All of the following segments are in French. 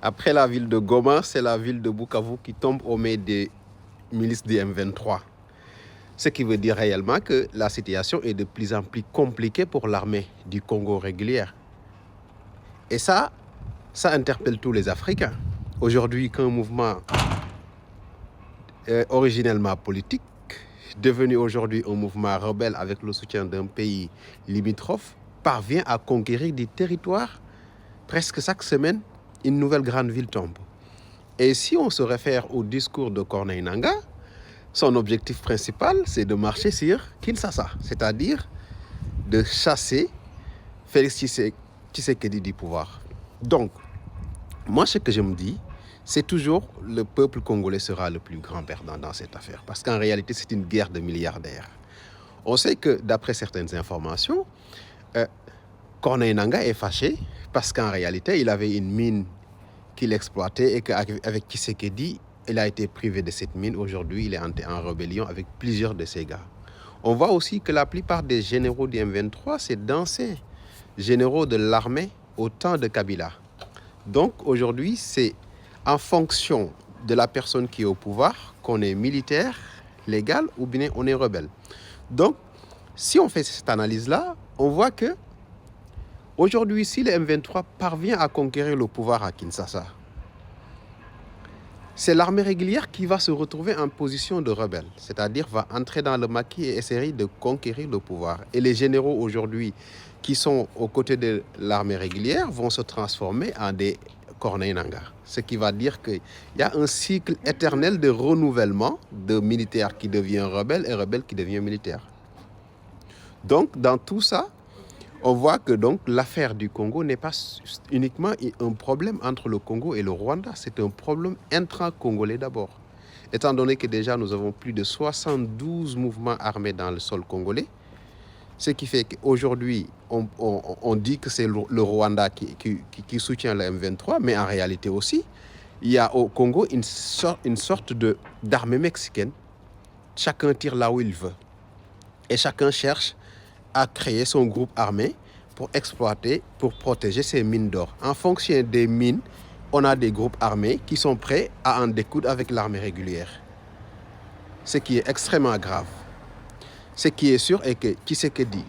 Après la ville de Goma, c'est la ville de Bukavu qui tombe aux mains des milices du M23. Ce qui veut dire réellement que la situation est de plus en plus compliquée pour l'armée du Congo régulière. Et ça interpelle tous les Africains. Aujourd'hui, qu'un mouvement originellement politique, devenu aujourd'hui un mouvement rebelle avec le soutien d'un pays limitrophe, parvient à conquérir des territoires, presque chaque semaine, une nouvelle grande ville tombe. Et si on se réfère au discours de Corneille Nangaa, son objectif principal, c'est de marcher sur Kinshasa, c'est-à-dire de chasser Félix Tshisekedi du pouvoir. Donc, moi, ce que je me dis, c'est toujours le peuple congolais sera le plus grand perdant dans cette affaire. Parce qu'en réalité, c'est une guerre de milliardaires. On sait que, d'après certaines informations, Corneille Nangaa est fâché parce qu'en réalité, il avait une mine qu'il exploitait et qu'avec Tshisekedi, il a été privé de cette mine. Aujourd'hui, il est en rébellion avec plusieurs de ses gars. On voit aussi que la plupart des généraux du M23, c'est d'anciens généraux de l'armée au temps de Kabila. Donc aujourd'hui, c'est en fonction de la personne qui est au pouvoir qu'on est militaire, légal ou bien on est rebelle. Donc, si on fait cette analyse-là, on voit que aujourd'hui, si le M23 parvient à conquérir le pouvoir à Kinshasa, c'est l'armée régulière qui va se retrouver en position de rebelle, c'est-à-dire va entrer dans le maquis et essayer de conquérir le pouvoir. Et les généraux aujourd'hui qui sont aux côtés de l'armée régulière vont se transformer en des Corneille Nangaa. Ce qui va dire qu'il y a un cycle éternel de renouvellement de militaires qui devient rebelle et rebelle qui devient militaire. Donc, dans tout ça, on voit que donc l'affaire du Congo n'est pas uniquement un problème entre le Congo et le Rwanda, c'est un problème intra-congolais d'abord. Étant donné que déjà nous avons plus de 72 mouvements armés dans le sol congolais, ce qui fait qu'aujourd'hui, on dit que c'est le Rwanda qui soutient le M23, mais en réalité aussi, il y a au Congo une sorte d'armée mexicaine. Chacun tire là où il veut. Et chacun cherche à créer son groupe armé pour exploiter, pour protéger ses mines d'or. En fonction des mines, on a des groupes armés qui sont prêts à en découdre avec l'armée régulière. Ce qui est extrêmement grave. Ce qui est sûr est que Tshisekedi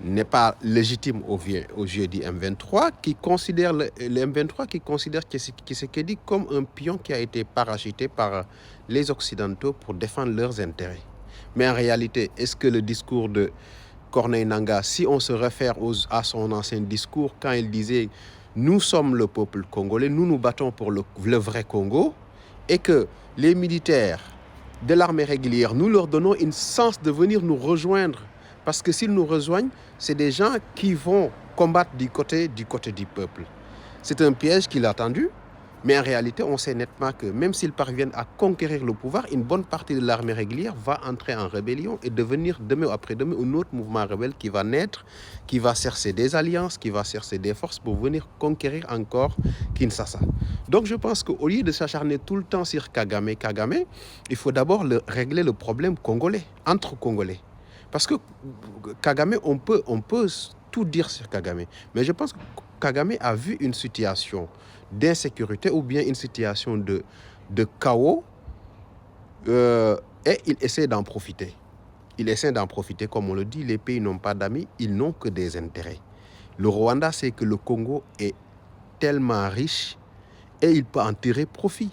n'est pas légitime aux yeux du M23, qui considère le M23 qui considère Tshisekedi comme un pion qui a été parachuté par les Occidentaux pour défendre leurs intérêts. Mais en réalité, est-ce que le discours de Corneille Nangaa, si on se réfère à son ancien discours, quand il disait « Nous sommes le peuple congolais, nous nous battons pour le vrai Congo », et que les militaires de l'armée régulière, nous leur donnons une chance de venir nous rejoindre. Parce que s'ils nous rejoignent, c'est des gens qui vont combattre du côté du peuple. C'est un piège qu'il a tendu, mais en réalité, on sait nettement que même s'ils parviennent à conquérir le pouvoir, une bonne partie de l'armée régulière va entrer en rébellion et devenir demain ou après-demain un autre mouvement rebelle qui va naître, qui va chercher des alliances, qui va chercher des forces pour venir conquérir encore Kinshasa. Donc je pense qu'au lieu de s'acharner tout le temps sur Kagame, il faut d'abord régler le problème congolais, entre Congolais. Parce que Kagame, on peut tout dire sur Kagame, mais je pense que Kagame a vu une situation d'insécurité ou bien une situation de chaos et il essaie d'en profiter. Il essaie d'en profiter, comme on le dit, les pays n'ont pas d'amis, ils n'ont que des intérêts. Le Rwanda sait que le Congo est tellement riche et il peut en tirer profit.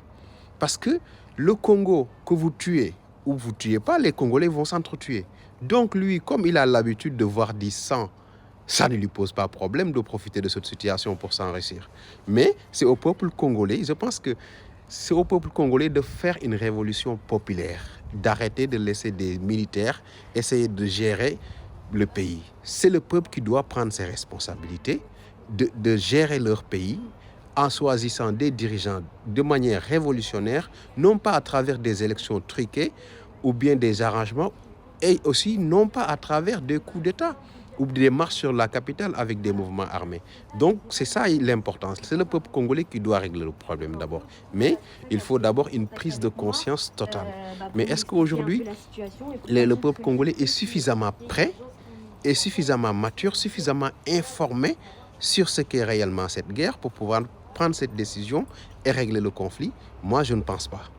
Parce que le Congo que vous tuez ou vous ne tuez pas, les Congolais vont s'entretuer. Donc lui, comme il a l'habitude de voir du sang, ça ne lui pose pas problème de profiter de cette situation pour s'enrichir. Mais c'est au peuple congolais, je pense que c'est au peuple congolais de faire une révolution populaire, d'arrêter de laisser des militaires essayer de gérer le pays. C'est le peuple qui doit prendre ses responsabilités, de gérer leur pays en choisissant des dirigeants de manière révolutionnaire, non pas à travers des élections truquées ou bien des arrangements, et aussi non pas à travers des coups d'État ou des marches sur la capitale avec des mouvements armés. Donc c'est ça l'importance. C'est le peuple congolais qui doit régler le problème d'abord. Mais il faut d'abord une prise de conscience totale. Mais est-ce qu'aujourd'hui, le peuple congolais est suffisamment prêt, est suffisamment mature, suffisamment informé sur ce qu'est réellement cette guerre pour pouvoir prendre cette décision et régler le conflit? Moi, je ne pense pas.